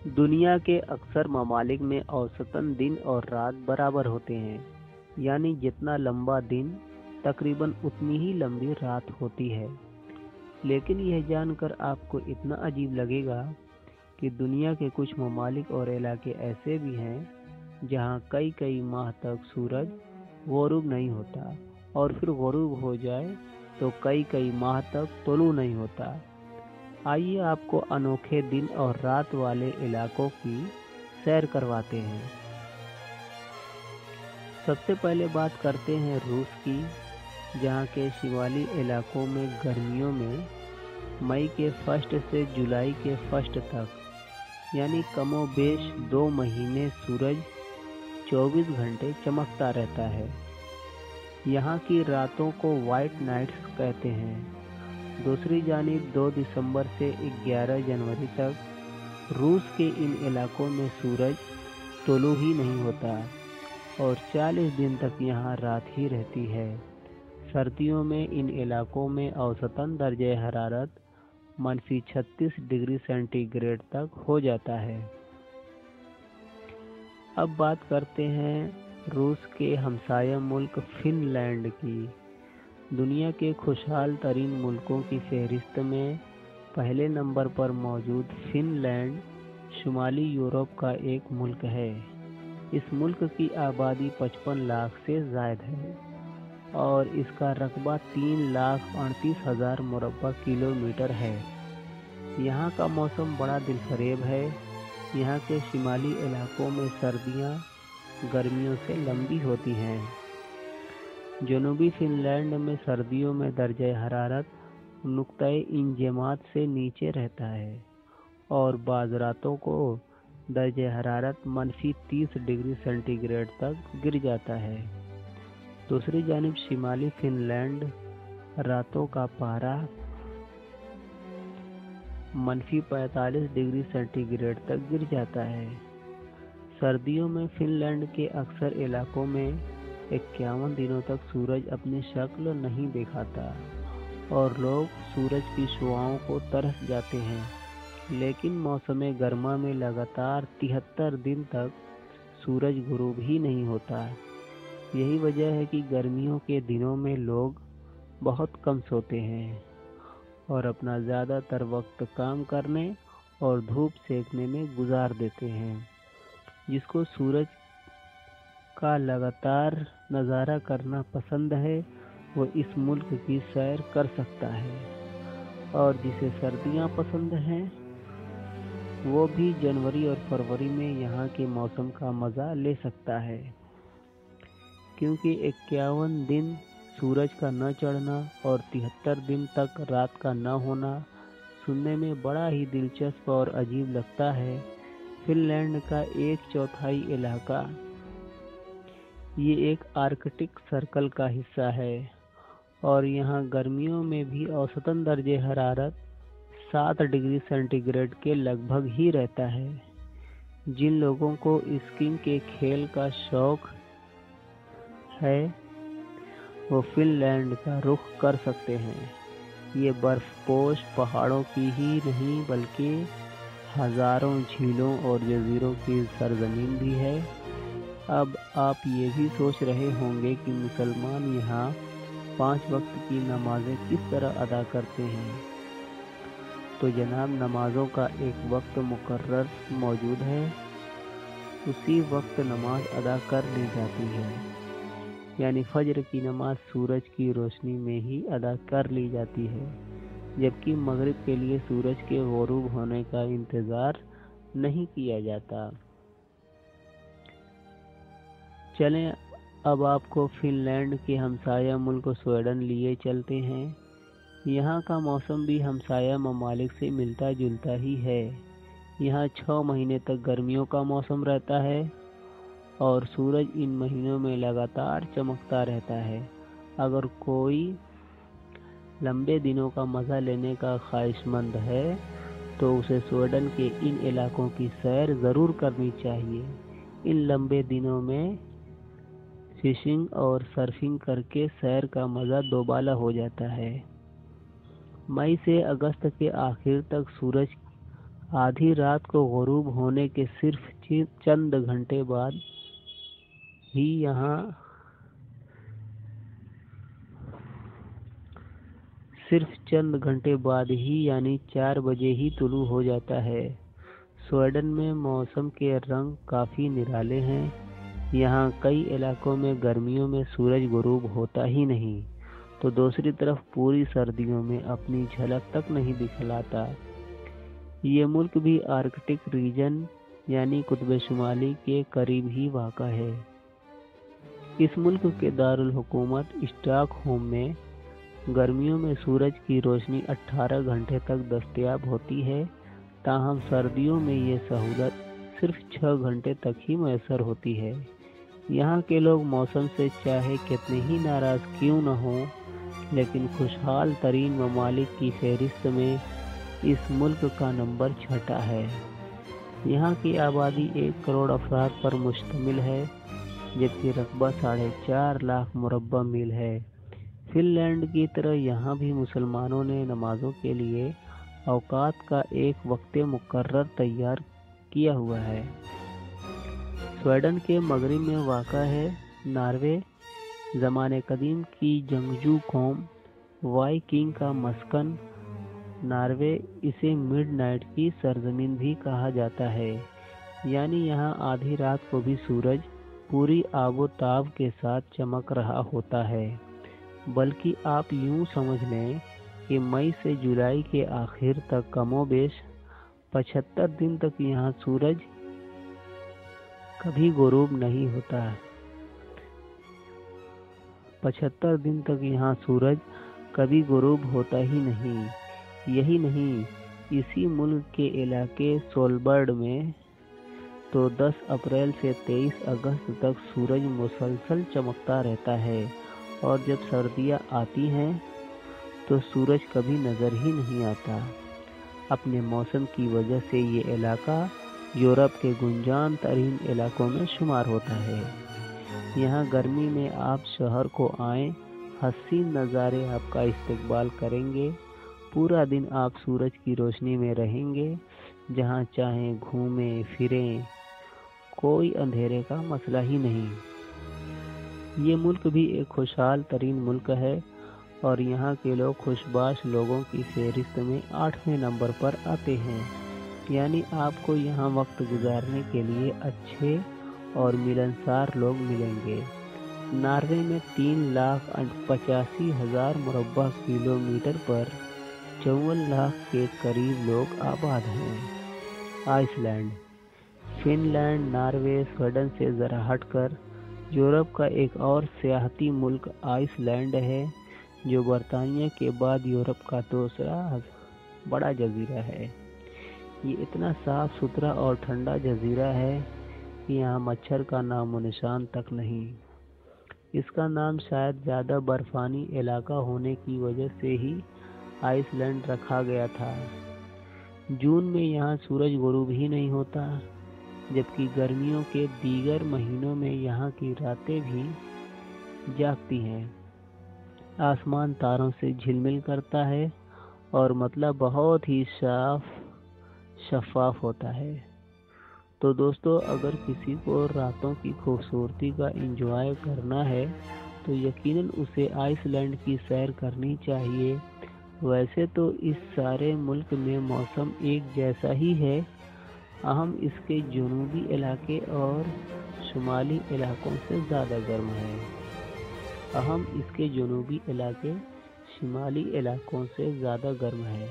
दुनिया के अक्सर ममालिक में औसतन दिन और रात बराबर होते हैं, यानी जितना लंबा दिन तकरीबन उतनी ही लंबी रात होती है। लेकिन यह जानकर आपको इतना अजीब लगेगा कि दुनिया के कुछ ममालिक और इलाके ऐसे भी हैं जहां कई कई माह तक सूरज गुरूब नहीं होता, और फिर गुरूब हो जाए तो कई कई माह तक तुलू नहीं होता। आइए आपको अनोखे दिन और रात वाले इलाकों की सैर करवाते हैं। सबसे पहले बात करते हैं रूस की, जहाँ के शिमाली इलाकों में गर्मियों में मई के फर्स्ट से जुलाई के फर्स्ट तक यानी कमोबेश 2 महीने सूरज 24 घंटे चमकता रहता है। यहाँ की रातों को वाइट नाइट्स कहते हैं। दूसरी जानिब 2 दिसंबर से 11 जनवरी तक रूस के इन इलाकों में सूरज तुलू ही नहीं होता और 40 दिन तक यहाँ रात ही रहती है। सर्दियों में इन इलाकों में औसतन दर्जे हरारत -36 डिग्री सेंटीग्रेड तक हो जाता है। अब बात करते हैं रूस के हमसाया मुल्क फिनलैंड की। दुनिया के खुशहाल तरीन मुल्कों की फहरिस्त में पहले नंबर पर मौजूद फिनलैंड शुमाली यूरोप का एक मुल्क है। इस मुल्क की आबादी 55 लाख से ज़ायद है और इसका रकबा 3,38,000 मुरब्बा किलोमीटर है। यहाँ का मौसम बड़ा दिलफरेब है। यहाँ के शिमाली इलाकों में सर्दियाँ गर्मियों से लंबी होती हैं। जनूबी फिनलैंड में सर्दियों में दर्जा हरारत नुक्ताए इंजमात से नीचे रहता है और बाज़ रातों को दर्जा हरारत -30 डिग्री सेंटीग्रेड तक गिर जाता है। दूसरी जानिब शिमाली फिनलैंड रातों का पारा -45 डिग्री सेंटीग्रेड तक गिर जाता है। सर्दियों में फिनलैंड के अक्सर इलाकों में 51 दिनों तक सूरज अपनी शक्ल नहीं दिखाता और लोग सूरज की शुआओं को तरस जाते हैं। लेकिन मौसम गर्मा में लगातार 73 दिन तक सूरज गुरूब ही नहीं होता। यही वजह है कि गर्मियों के दिनों में लोग बहुत कम सोते हैं और अपना ज़्यादातर वक्त काम करने और धूप सेकने में गुजार देते हैं। जिसको सूरज का लगातार नज़ारा करना पसंद है वो इस मुल्क की सैर कर सकता है, और जिसे सर्दियाँ पसंद हैं वो भी जनवरी और फरवरी में यहाँ के मौसम का मज़ा ले सकता है। क्योंकि 51 दिन सूरज का न चढ़ना और 73 दिन तक रात का न होना सुनने में बड़ा ही दिलचस्प और अजीब लगता है। फिनलैंड का 1/4 इलाका ये एक आर्कटिक सर्कल का हिस्सा है और यहाँ गर्मियों में भी औसतन दर्जे हरारत 7 डिग्री सेंटीग्रेड के लगभग ही रहता है। जिन लोगों को स्कीइंग के खेल का शौक है वो फिनलैंड का रुख कर सकते हैं। ये बर्फपोश पहाड़ों की ही नहीं बल्कि हज़ारों झीलों और जजीरों की सरजमीन भी है। अब आप ये भी सोच रहे होंगे कि मुसलमान यहाँ 5 वक्त की नमाज़ें किस तरह अदा करते हैं। तो जनाब, नमाज़ों का एक वक्त मुकर्रर मौजूद है। उसी वक्त नमाज अदा कर ली जाती है, यानी फजर की नमाज सूरज की रोशनी में ही अदा कर ली जाती है, जबकि मगरिब के लिए सूरज के गुरूब होने का इंतज़ार नहीं किया जाता। चलें अब आपको फिनलैंड के हमसाया मुल्क स्वीडन लिए चलते हैं। यहाँ का मौसम भी हमसाया ममालिक से मिलता जुलता ही है। यहाँ 6 महीने तक गर्मियों का मौसम रहता है और सूरज इन महीनों में लगातार चमकता रहता है। अगर कोई लंबे दिनों का मज़ा लेने का ख्वाहिशमंद है तो उसे स्वीडन के इन इलाकों की सैर ज़रूर करनी चाहिए। इन लंबे दिनों में फिशिंग और सर्फिंग करके सैर का मज़ा दोबाला हो जाता है। मई से अगस्त के आखिर तक सूरज आधी रात को ग़ुरूब होने के सिर्फ चंद घंटे बाद ही यानी 4 बजे ही तुलू हो जाता है। स्वीडन में मौसम के रंग काफ़ी निराले हैं। यहाँ कई इलाकों में गर्मियों में सूरज ग़ुरूब होता ही नहीं, तो दूसरी तरफ पूरी सर्दियों में अपनी झलक तक नहीं दिखलाता। ये मुल्क भी आर्कटिक रीजन यानी कुतुब शुमाली के करीब ही वाक़ा है। इस मुल्क के दारुल हुकूमत स्टॉकहोम में गर्मियों में सूरज की रोशनी 18 घंटे तक दस्तयाब होती है, ताहम सर्दियों में ये सहूलत सिर्फ 6 घंटे तक ही मैसर होती है। यहाँ के लोग मौसम से चाहे कितने ही नाराज़ क्यों न हों, लेकिन खुशहाल तरीन ममालिक की फहरिस्त में इस मुल्क का नंबर 6 है। यहाँ की आबादी 1 करोड़ अफराद पर मुश्तमिल है, जबकि रकबा 4.5 लाख मुरब्बा मील है। फिनलैंड की तरह यहाँ भी मुसलमानों ने नमाज़ों के लिए औकात का एक वक्त मुकर्रर तैयार किया हुआ है। स्वीडन के मगरिब में वाक़ा है नॉर्वे, ज़माने कदीम की जंगजू कौम वाइकिंग का मस्कन। नॉर्वे इसे मिडनाइट की सरजमीन भी कहा जाता है, यानी यहाँ आधी रात को भी सूरज पूरी आबोताब के साथ चमक रहा होता है। बल्कि आप यूँ समझ लें कि मई से जुलाई के आखिर तक कमोबेश 75 दिन तक यहाँ सूरज कभी ग़ुरूब नहीं होता। 75 दिन तक यहाँ सूरज कभी ग़ुरूब होता ही नहीं। यही नहीं, इसी मुल्क के इलाके सोलबर्ड में तो 10 अप्रैल से 23 अगस्त तक सूरज मुसलसल चमकता रहता है, और जब सर्दियाँ आती हैं तो सूरज कभी नज़र ही नहीं आता। अपने मौसम की वजह से ये इलाका यूरोप के गुंजान तरीन इलाकों में शुमार होता है। यहाँ गर्मी में आप शहर को आएँ, हसीन नज़ारे आपका इस्तकबाल करेंगे। पूरा दिन आप सूरज की रोशनी में रहेंगे, जहाँ चाहें घूमें फिरें, कोई अंधेरे का मसला ही नहीं। ये मुल्क भी एक खुशहाल तरीन मुल्क है, और यहाँ के लोग खुशबाश लोगों की फहरिस्त में 8वें नंबर पर आते हैं। यानी आपको यहाँ वक्त गुजारने के लिए अच्छे और मिलनसार लोग मिलेंगे। नॉर्वे में 3,85,000 मुरब्बा किलोमीटर पर 54 लाख के करीब लोग आबाद हैं। आइसलैंड, फिनलैंड, नॉर्वे, स्वीडन से ज़रा हटकर यूरोप का एक और सियाहती मुल्क आइसलैंड है, जो बरतानिया के बाद यूरोप का दूसरा बड़ा जजीरा है। ये इतना साफ सुथरा और ठंडा जजीरा है कि यहाँ मच्छर का नामो निशान तक नहीं। इसका नाम शायद ज़्यादा बर्फानी इलाका होने की वजह से ही आइसलैंड रखा गया था। जून में यहाँ सूरज ग़ुरूब ही नहीं होता, जबकि गर्मियों के दीगर महीनों में यहाँ की रातें भी जागती हैं। आसमान तारों से झिलमिल करता है और मतलब बहुत ही शफाफ होता है। तो दोस्तों, अगर किसी को रातों की खूबसूरती का एंजॉय करना है तो यकीनन उसे आइसलैंड की सैर करनी चाहिए। वैसे तो इस सारे मुल्क में मौसम एक जैसा ही है, अहम इसके जनूबी इलाके और शुमाली इलाकों से ज़्यादा गर्म है।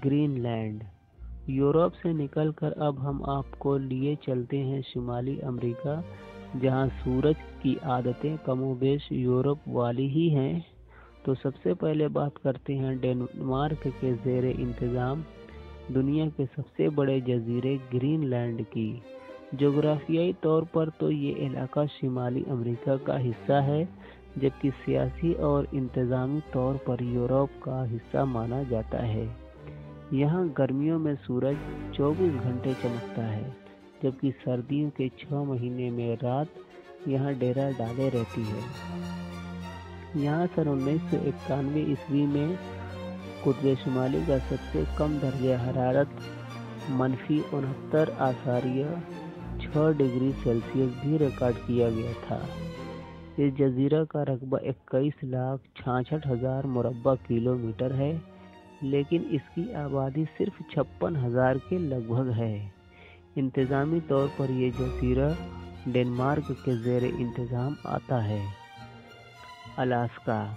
ग्रीनलैंड। यूरोप से निकलकर अब हम आपको लिए चलते हैं शुमाली अमेरिका, जहां सूरज की आदतें कमोबेश यूरोप वाली ही हैं। तो सबसे पहले बात करते हैं डेनमार्क के ज़ेरे इंतज़ाम दुनिया के सबसे बड़े जजीरे ग्रीनलैंड की। जोग्राफियाई तौर पर तो ये इलाका शुमाली अमेरिका का हिस्सा है, जबकि सियासी और इंतज़ामी तौर पर यूरोप का हिस्सा माना जाता है। यहाँ गर्मियों में सूरज 24 घंटे चमकता है, जबकि सर्दियों के 6 महीने में रात यहाँ डेरा डाले रहती है। यहाँ सन 1991 ईस्वी में قطب شمالی کا سب سے کم درجہ حرارت -69.6 ڈگری سیلسیس بھی ریکارڈ کیا گیا تھا۔ اس جزیرہ کا رقبہ 21,66,000 مربع کلومیٹر ہے، لیکن اس کی آبادی صرف 56,000 کے لگ بھگ ہے۔ انتظامی طور پر یہ جزیرہ ڈنمارک کے زیر انتظام آتا ہے۔ الاسکا۔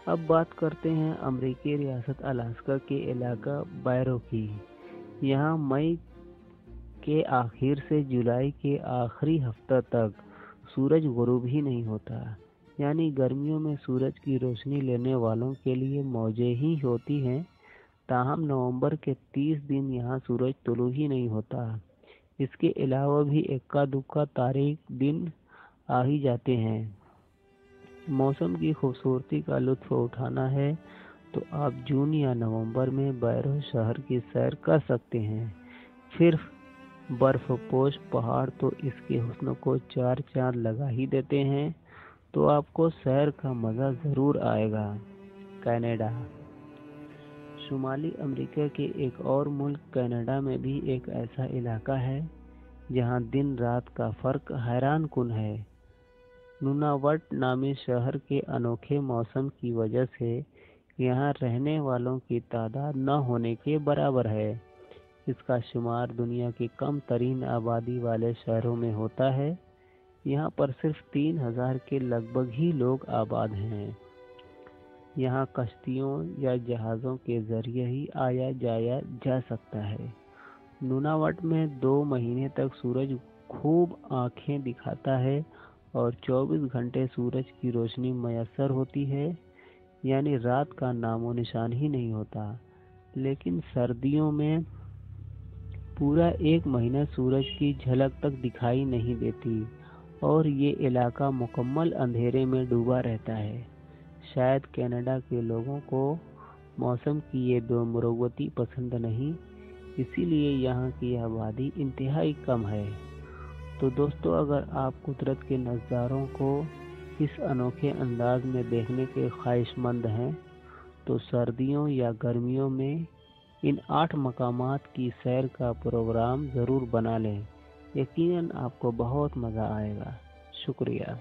اب بات کرتے ہیں امریکی ریاست الاسکا کے علاقہ بایرو کی۔ یہاں مئی کے آخر سے جولائی کے آخری ہفتہ تک سورج غروب ہی نہیں ہوتا، یعنی گرمیوں میں سورج کی روشنی لینے والوں کے لیے موجیں ہی ہوتی ہیں۔ تاہم نومبر کے 30 دن یہاں سورج طلوع ہی نہیں ہوتا۔ اس کے علاوہ بھی اکا دکا تاریک دن آ ہی جاتے ہیں۔ موسم کی خوبصورتی کا لطف اٹھانا ہے تو آپ جون یا نومبر میں بایرو شہر کی سیر کر سکتے ہیں۔ پھر برف پوش پہاڑ تو اس کے حسن کو چار چاند لگا ہی دیتے ہیں، تو آپ کو سیر کا مزہ ضرور آئے گا۔ کینیڈا۔ شمالی امریکہ کے ایک اور ملک کینیڈا میں بھی ایک ایسا علاقہ ہے جہاں دن رات کا فرق حیران کن ہے۔ نوناوٹ نامی شہر کے انوکھے موسم کی وجہ سے یہاں رہنے والوں کی تعداد نہ ہونے کے برابر ہے۔ اس کا شمار دنیا کی کم ترین آبادی والے شہروں میں ہوتا ہے۔ یہاں پر صرف 3,000 کے لگ بھگ ہی لوگ آباد ہیں۔ یہاں کشتیوں یا جہازوں کے ذریعے ہی آیا جایا جا سکتا ہے۔ نوناوٹ میں 2 مہینے تک سورج خوب آنکھیں دکھاتا ہے اور 24 گھنٹے سورج کی روشنی میسر ہوتی ہے، یعنی رات کا نام و نشان ہی نہیں ہوتا۔ لیکن سردیوں میں پورا 1 مہینہ سورج کی جھلک تک دکھائی نہیں دیتی اور یہ علاقہ مکمل اندھیرے میں ڈوبا رہتا ہے۔ شاید کینیڈا کے لوگوں کو موسم کی یہ دو مروتی پسند نہیں، اسی لیے یہاں کی آبادی انتہائی کم ہے۔ تو دوستو، اگر آپ قدرت کے نظاروں کو اس انوکھے انداز میں دیکھنے کے خواہش مند ہیں تو سردیوں یا گرمیوں میں ان 8 مقامات کی سیر کا پروگرام ضرور بنا لیں۔ یقیناً آپ کو بہت مزہ آئے گا۔ شکریہ۔